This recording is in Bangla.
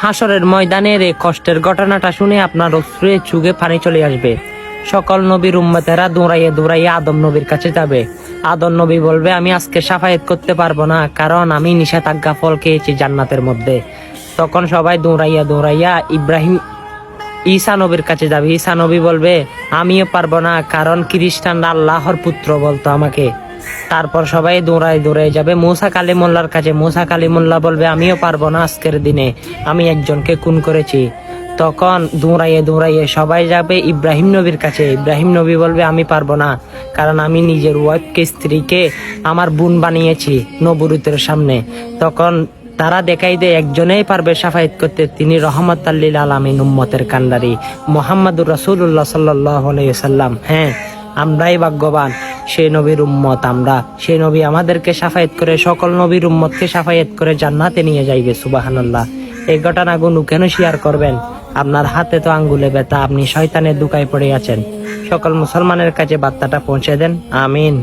হাসরের ময়দানের এই কষ্টের ঘটনাটা শুনে আপনার অশ্রুয়ে চুগে পানি চলে আসবে। সকল নবীর উম্মতেরা দৌড়াইয়া আদম নবীর কাছে যাবে। আদম নবী বলবে, আমি আজকে সাফায়াত করতে পারবো না, কারণ আমি নিষেধাজ্ঞা ফল খেয়েছি জান্নাতের মধ্যে। তখন সবাই দৌড়াইয়া ঈসা নবীর কাছে যাবে। ঈসা নবী বলবে, আমিও পারবো না, কারণ খ্রিস্টানরা আল্লাহর পুত্র বলতো আমাকে। তারপর সবাই দৌড়াই যাবে মুসা কালিমুল্লাহর কাছে। মুসা কালিমুল্লাহ বলবে, আমিও পারবো না, আজকের দিনে আমি একজনকে খুন করেছি। তখন দৌড়াইয়ে সবাই যাবে ইব্রাহিম নবীর কাছে। ইব্রাহিম নবী বলবে, আমি পারবো না, কারণ আমি নিজের ওয়াইফকে, স্ত্রীকে আমার বোন বানিয়েছি নবুরুতের সামনে। তখন তারা দেখাই দেয় একজনেই পারবে সাফায়াত করতে, তিনি রহমাতাল লিল আলামিন উম্মতের কান্ডারি মুহাম্মাদুর রাসূলুল্লাহ সাল্লাল্লাহু আলাইহি ওয়াসাল্লাম। হ্যাঁ, আমরাই ভাগ্যবান, সেই নবীর উম্মত আমরা। সেই নবী আমাদেরকে সাফায়াত করে, সকল নবীর উম্মতকে সাফায়াত করে জান্নাতে নিয়ে যাইবে। সুবহানাল্লাহ। এই ঘটনাগুলো কেন শেয়ার করবেন? আপনার হাতে তো আঙ্গুলে ব্যথা, আপনি শয়তানের দুকায় পড়ে আছেন। সকল মুসলমানের কাছে বার্তাটা পৌঁছে দেন। আমিন।